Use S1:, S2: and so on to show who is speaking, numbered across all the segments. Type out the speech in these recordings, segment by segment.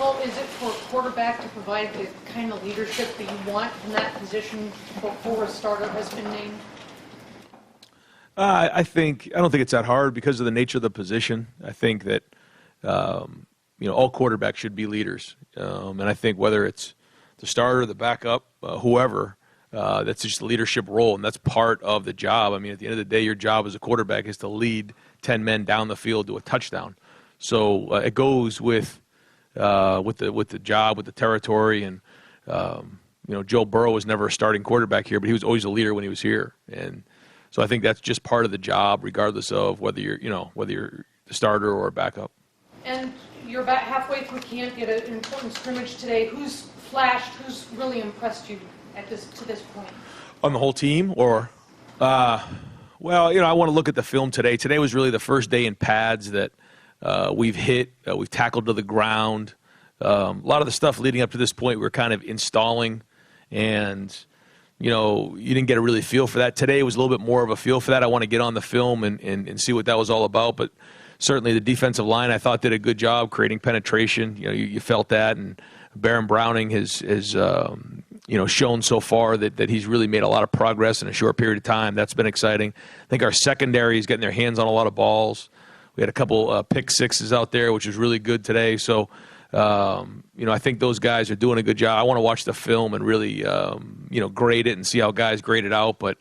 S1: role is it for a quarterback to provide the kind of leadership that you want in that position before a starter has been named?
S2: I don't think it's that hard because of the nature of the position. I think that all quarterbacks should be leaders, and I think whether it's the starter, the backup, whoever, that's just a leadership role, and that's part of the job. I mean, at the end of the day, your job as a quarterback is to lead 10 men down the field to a touchdown. So it goes with the job, with the territory, and Joe Burrow was never a starting quarterback here, but he was always a leader when he was here, and so I think that's just part of the job, regardless of whether you're the starter or a backup.
S1: And you're about halfway through camp. You had an important scrimmage today. Who's flashed? Who's really impressed you to this point?
S2: On the whole team, or I want to look at the film today. Today was really the first day in pads that we've hit. We've tackled to the ground. A lot of the stuff leading up to this point we were kind of installing, and you didn't get a really feel for that. Today was a little bit more of a feel for that. I want to get on the film and see what that was all about. But certainly the defensive line, I thought, did a good job creating penetration. You felt that, and Baron Browning has shown so far that he's really made a lot of progress in a short period of time. That's been exciting. I think our secondary is getting their hands on a lot of balls. We had a couple pick sixes out there, which was really good today. So, I think those guys are doing a good job. I want to watch the film and really, grade it and see how guys grade it out. But,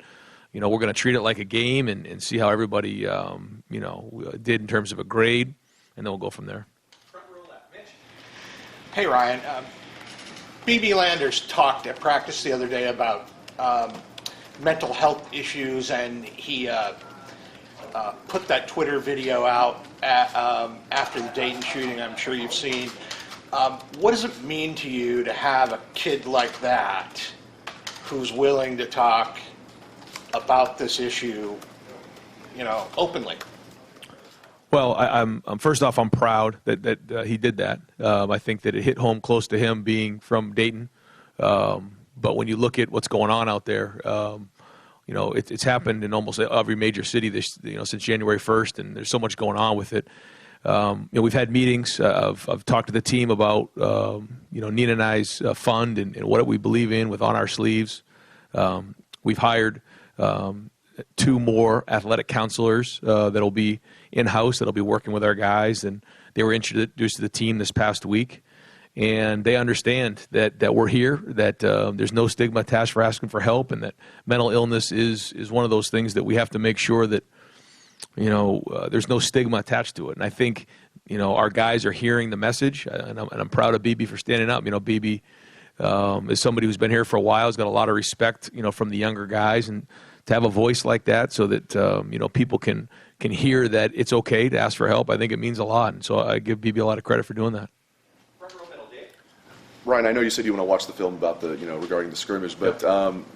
S2: we're going to treat it like a game and see how everybody, did in terms of a grade, and then we'll go from there.
S3: Hey, Ryan. B.B. Landers talked at practice the other day about mental health issues, and he put that Twitter video out after the Dayton shooting. I'm sure you've seen. What does it mean to you to have a kid like that who's willing to talk about this issue, openly?
S2: Well, I'm first off, I'm proud that he did that. I think that it hit home close to him being from Dayton. But when you look at what's going on out there, it's happened in almost every major city since January 1st, and there's so much going on with it. We've had meetings. I've talked to the team about Nina and I's fund and what we believe in with On Our Sleeves. We've hired 2 more athletic counselors that'll be in-house, that'll be working with our guys, and they were introduced to the team this past week. And they understand that we're here, that there's no stigma attached for asking for help, and that mental illness is one of those things that we have to make sure that there's no stigma attached to it. And I think our guys are hearing the message, and I'm proud of BB for standing up. BB is somebody who's been here for a while, has got a lot of respect from the younger guys, and to have a voice like that so that people can hear that it's okay to ask for help, I think it means a lot. And so I give BB a lot of credit for doing that.
S4: Ryan, I know you said you want to watch the film about regarding the scrimmage, but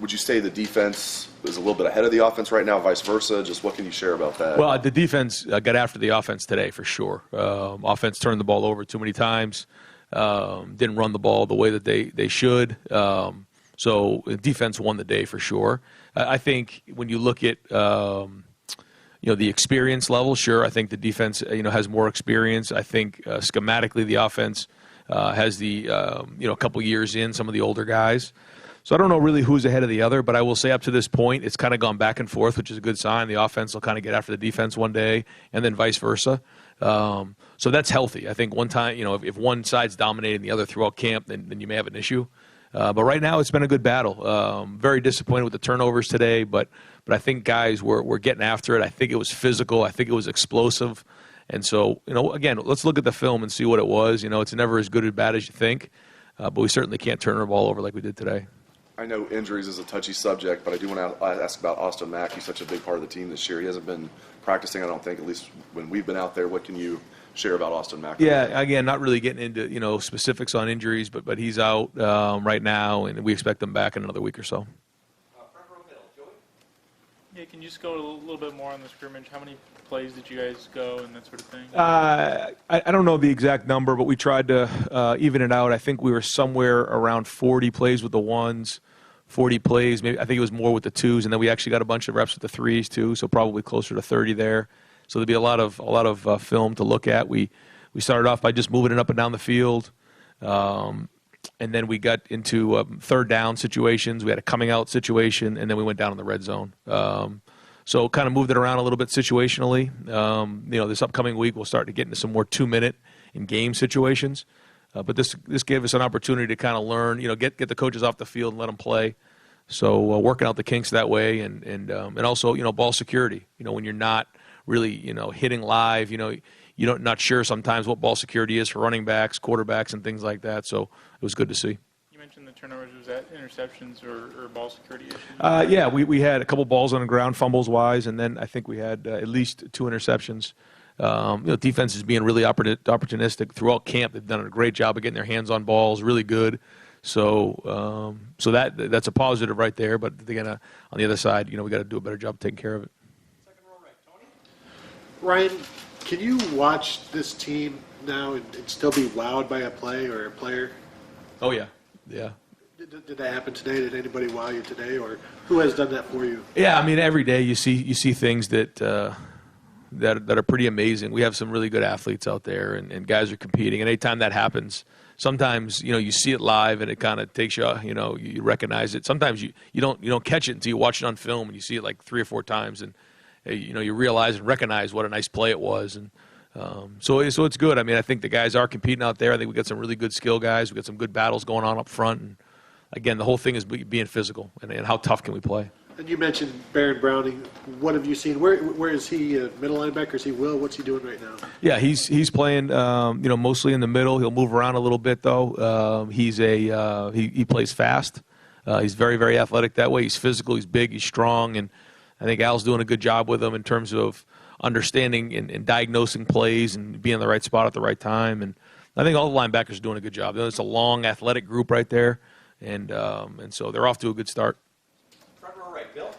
S4: would you say the defense is a little bit ahead of the offense right now, vice versa? Just what can you share about that?
S2: Well, the defense got after the offense today for sure. Offense turned the ball over too many times, didn't run the ball the way that they should. So the defense won the day for sure. I think when you look at the experience level, sure, I think the defense has more experience. I think schematically the offense has a couple years in, some of the older guys. So I don't know really who's ahead of the other, but I will say up to this point, it's kind of gone back and forth, which is a good sign. The offense will kind of get after the defense one day, and then vice versa. So that's healthy. I think one time, if one side's dominating the other throughout camp, then you may have an issue. But right now, it's been a good battle. Very disappointed with the turnovers today, but I think guys were getting after it. I think it was physical. I think it was explosive. And so, again, let's look at the film and see what it was. It's never as good or bad as you think, but we certainly can't turn the ball over like we did today.
S4: I know injuries is a touchy subject, but I do want to ask about Austin Mack. He's such a big part of the team this year. He hasn't been practicing, I don't think, at least when we've been out there. What can you share about Austin Mack?
S2: Yeah, again, not really getting into specifics on injuries, but he's out right now, and we expect him back in another week or so.
S5: Yeah, can you just go a little bit more on the scrimmage? How many plays did you guys go and that sort of thing?
S2: I don't know the exact number, but we tried to even it out. I think we were somewhere around 40 plays with the ones, 40 plays. Maybe I think it was more with the twos, and then we actually got a bunch of reps with the threes too, so probably closer to 30 there. So there'll be a lot of film to look at. We started off by just moving it up and down the field. And then we got into third down situations. We had a coming out situation, and then we went down in the red zone. So kind of moved it around a little bit situationally. This upcoming week we'll start to get into some more 2-minute in game situations. But this gave us an opportunity to kind of learn, get the coaches off the field and let them play. So working out the kinks that way, and also ball security. When you're not really hitting live, you're not sure sometimes what ball security is for running backs, quarterbacks, and things like that. So it was good to see.
S5: You mentioned the turnovers. Was that interceptions or ball security issues?
S2: Yeah, we had a couple balls on the ground, fumbles wise, and then I think we had at least 2 interceptions. Defense is being really opportunistic throughout camp. They've done a great job of getting their hands on balls, really good. So that's a positive right there. But again, on the other side, we got to do a better job taking care of it.
S6: Second row right, Tony. Ryan, can you watch this team now and still be wowed by a play or a player?
S2: Oh yeah.
S6: Did that happen today? Did anybody wow you today, or who has done that for you?
S2: Yeah, I mean every day you see things that are pretty amazing. We have some really good athletes out there, and guys are competing. And anytime that happens, sometimes you see it live and it kind of takes you, you recognize it. Sometimes you don't catch it until you watch it on film and you see it like 3 or 4 times, and you realize and recognize what a nice play it was. And so it's good. I mean, I think the guys are competing out there. I think we got some really good skill guys. We got some good battles going on up front. And again, the whole thing is being physical and how tough can we play.
S6: And you mentioned Baron Browning. What have you seen? Where is he? Middle linebacker? Is he Will? What's he doing right now?
S2: Yeah, he's playing. Mostly in the middle. He'll move around a little bit though. He plays fast. He's very, very athletic that way. He's physical. He's big. He's strong. And I think Al's doing a good job with him in terms of understanding and diagnosing plays and being in the right spot at the right time. And I think all the linebackers are doing a good job. It's a long, athletic group right there, and so they're off to a good start.
S7: Front row right, Bill.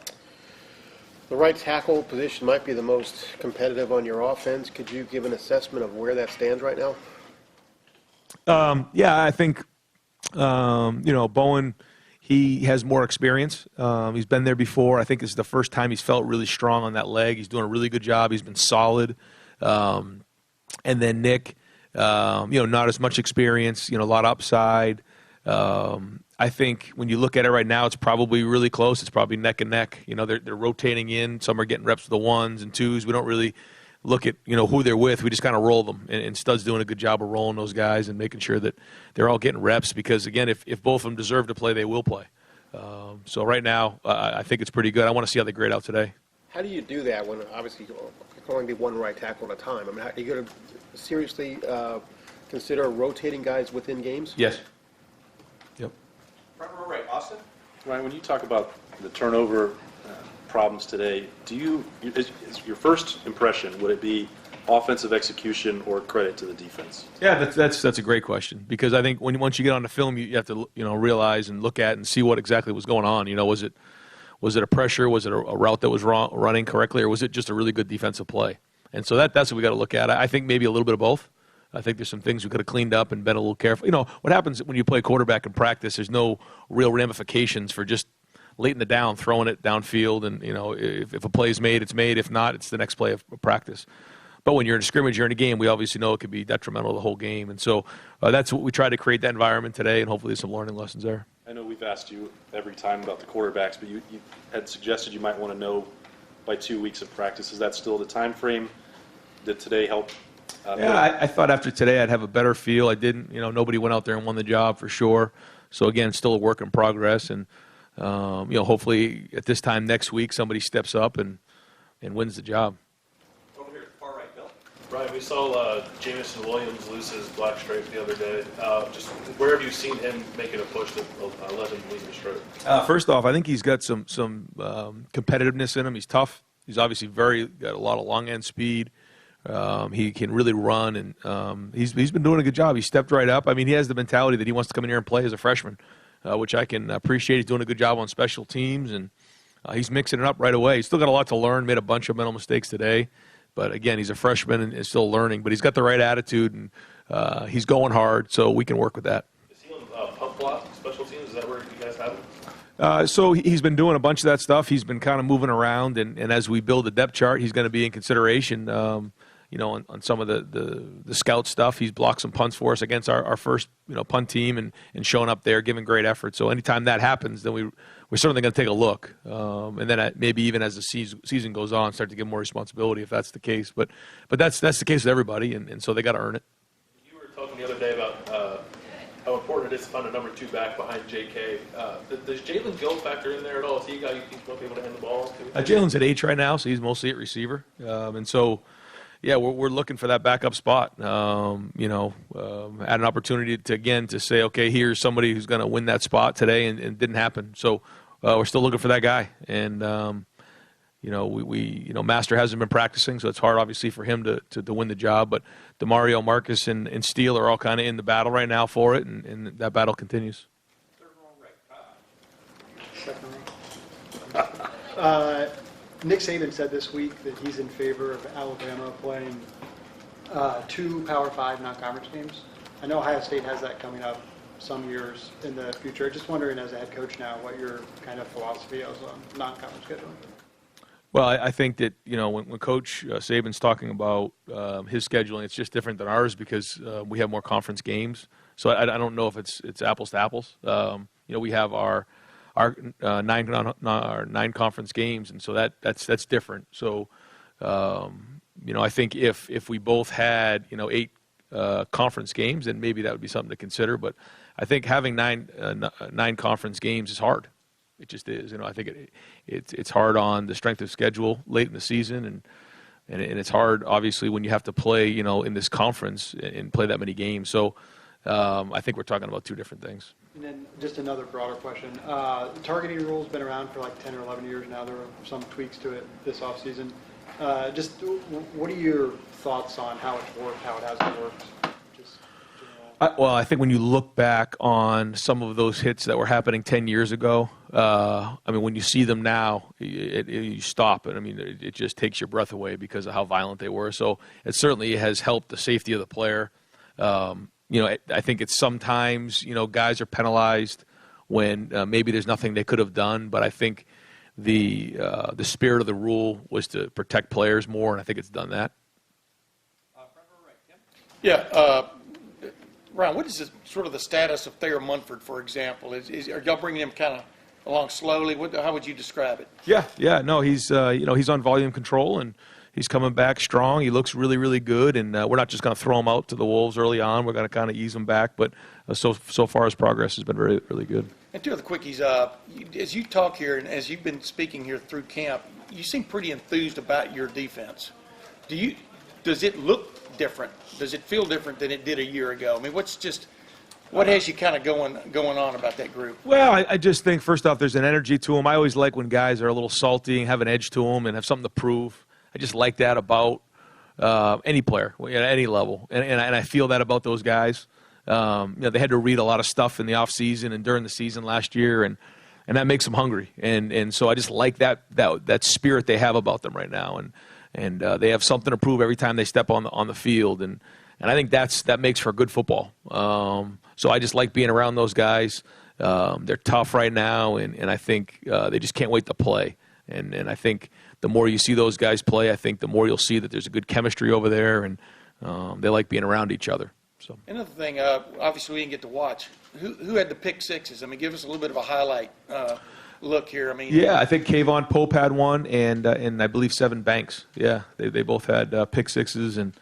S8: The right tackle position might be the most competitive on your offense. Could you give an assessment of where that stands right now?
S2: Yeah, I think, Bowen, he has more experience. He's been there before. I think this is the first time he's felt really strong on that leg. He's doing a really good job. He's been solid. And then Nick, not as much experience, a lot of upside. I think when you look at it right now, it's probably really close. It's probably neck and neck. They're rotating in. Some are getting reps with the 1s and 2s. We don't really look at, who they're with. We just kind of roll them. And Stud's doing a good job of rolling those guys and making sure that they're all getting reps because, again, if both of them deserve to play, they will play. So right now, I think it's pretty good. I want to see how they grade out today.
S8: How do you do that when obviously you can only be one right tackle at a time? I mean, are you going to seriously consider rotating guys within games?
S2: Yes. Yep.
S7: Front row right, Austin.
S9: Ryan, when you talk about the turnover problems today, is your first impression, would it be offensive execution or credit to the defense?
S2: Yeah, that's a great question because I think once you get on the film, you have to realize and look at and see what exactly was going on. Was it a pressure? Was it a route that was running correctly, or was it just a really good defensive play? And so that's what we got to look at. I think maybe a little bit of both. I think there's some things we could have cleaned up and been a little careful. What happens when you play quarterback in practice? There's no real ramifications for just late in the down, throwing it downfield, and if a play is made, it's made. If not, it's the next play of practice. But when you're in a scrimmage, you're in a game, we obviously know it could be detrimental to the whole game. And so that's what we tried to create that environment today, and hopefully there's some learning lessons there.
S9: I know we've asked you every time about the quarterbacks, but you had suggested you might want to know by 2 weeks of practice. Is that still the time frame? Did today help?
S2: Yeah, I thought after today I'd have a better feel. I didn't. Nobody went out there and won the job for sure. So again, still a work in progress, and hopefully at this time next week somebody steps up and wins the job.
S7: Over here, far right, Bill.
S10: Ryan, we saw Jamison Williams lose his black stripe the other day. Just where have you seen him making a push that let him lose the stripe?
S2: First off, I think he's got some competitiveness in him. He's tough. He's obviously got a lot of long end speed. He can really run, and he's been doing a good job. He stepped right up. I mean, he has the mentality that he wants to come in here and play as a freshman, which I can appreciate. He's doing a good job on special teams, and he's mixing it up right away. He's still got a lot to learn, made a bunch of mental mistakes today. But, again, he's a freshman and is still learning. But he's got the right attitude, and he's going hard, so we can work with that.
S10: Is he on punt block special teams? Is that where you guys have him?
S2: So he's been doing a bunch of that stuff. He's been kind of moving around, and as we build the depth chart, he's going to be in consideration. on some of the scout stuff. He's blocked some punts for us against our first, punt team and showing up there, giving great effort. So anytime that happens, then we're certainly going to take a look. And then maybe even as the season goes on, start to give more responsibility if that's the case. But that's the case with everybody, and so they got to earn it.
S10: You were talking the other day about how important it is to find a number 2 back behind J.K. Does Jalen Gill factor in there at all? Is he a guy you think will be able to hand the ball to?
S2: Jalen's at H right now, so he's mostly at receiver. And so, yeah, we're looking for that backup spot. Had an opportunity to say, okay, here's somebody who's going to win that spot today, and it didn't happen. So we're still looking for that guy. And Master hasn't been practicing, so it's hard, obviously, for him to win the job. But DeMario, Marcus, and Steele are all kind of in the battle right now for it, and that battle continues.
S11: Nick Saban said this week that he's in favor of Alabama playing 2 Power 5 non-conference games. I know Ohio State has that coming up some years in the future. Just wondering, as a head coach now, what your kind of philosophy is on non-conference scheduling.
S2: Well, I think that, when Coach Saban's talking about his scheduling, it's just different than ours because we have more conference games. So I don't know if it's apples to apples. We have our 9 conference games, and so that's different. So, I think if we both had 8 conference games, then maybe that would be something to consider. But I think having 9 conference games is hard. It just is. I think it's hard on the strength of schedule late in the season, and it's hard, obviously, when you have to play, in this conference and play that many games. So I think we're talking about 2 different things.
S11: And then just another broader question. Targeting rule's been around for like 10 or 11 years now. There were some tweaks to it this offseason. Just what are your thoughts on how it's worked, how it hasn't worked?
S2: I think when you look back on some of those hits that were happening 10 years ago, when you see them now, you stop. And it just takes your breath away because of how violent they were. So it certainly has helped the safety of the player. I think it's sometimes, guys are penalized when maybe there's nothing they could have done. But I think the spirit of the rule was to protect players more, and I think it's done that.
S3: Yeah, Ron, what is sort of the status of Thayer Munford, for example? Are y'all bringing him kind of along slowly? How would you describe it?
S2: Yeah. No, he's on volume control, and he's coming back strong. He looks really, really good, and we're not just going to throw him out to the wolves early on. We're going to kind of ease him back, but so far his progress has been really, really good.
S3: And 2 other quickies. As you talk here, and as you've been speaking here through camp, you seem pretty enthused about your defense. Does it look different? Does it feel different than it did a year ago? What has you kind of going on about that group?
S2: Well, I just think, first off, there's an energy to them. I always like when guys are a little salty and have an edge to them and have something to prove. I just like that about any player at any level, and I feel that about those guys. They had to read a lot of stuff in the off season and during the season last year, and that makes them hungry. And so I just like that spirit they have about them right now, and they have something to prove every time they step on the field, and I think that makes for good football. So I just like being around those guys. They're tough right now, and I think they just can't wait to play. And I think the more you see those guys play, I think the more you'll see that there's a good chemistry over there, and they like being around each other. So
S3: another thing, obviously we didn't get to watch. Who had the pick sixes? Give us a little bit of a highlight look here.
S2: Yeah, I think Kayvon Pope had one, and I believe Seven Banks. Yeah, they both had pick sixes, and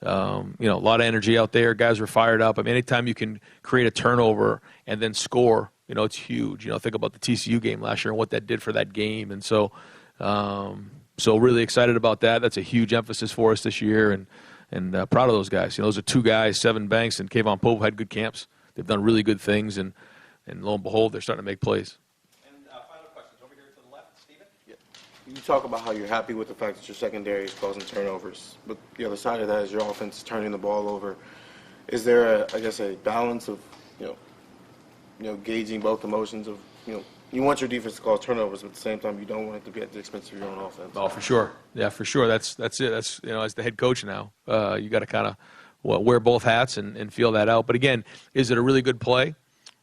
S2: a lot of energy out there. Guys were fired up. Anytime you can create a turnover and then score, it's huge. Think about the TCU game last year and what that did for that game, and so really excited about that. That's a huge emphasis for us this year, and proud of those guys. Those are 2 guys, Seven Banks and Kayvon Pope, had good camps. They've done really good things, and lo and behold, they're starting to make plays.
S7: And final questions over here to the left, Stephen.
S12: Yeah. You talk about how you're happy with the fact that your secondary is causing turnovers, but the other side of that is your offense is turning the ball over. Is there a balance of gauging both emotions of you want your defense to cause turnovers, but at the same time you don't want it to be at the expense of your own offense?
S2: Oh, for sure. Yeah, for sure. That's it. That's as the head coach now, you got to kind of wear both hats and feel that out. But again, is it a really good play?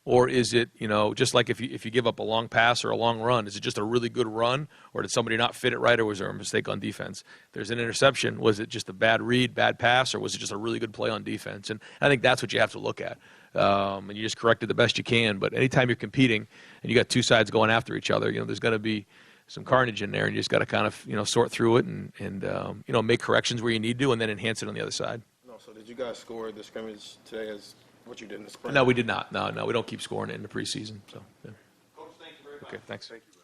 S2: Or is it, just like if you give up a long pass or a long run, is it just a really good run, or did somebody not fit it right, or was there a mistake on defense? If there's an interception, was it just a bad read, bad pass, or was it just a really good play on defense? And I think that's what you have to look at. And you just correct it the best you can. But anytime you're competing and you got two sides going after each other, there's going to be some carnage in there, and you just got to kind of sort through it and make corrections where you need to, and then enhance it on the other side.
S12: No, so did you guys score the scrimmage today as what you did in the spring?
S2: No, we did not. No, we don't keep scoring it in the preseason. So, yeah.
S7: Coach, thank you very much.
S2: Okay, thanks.
S12: Thank you.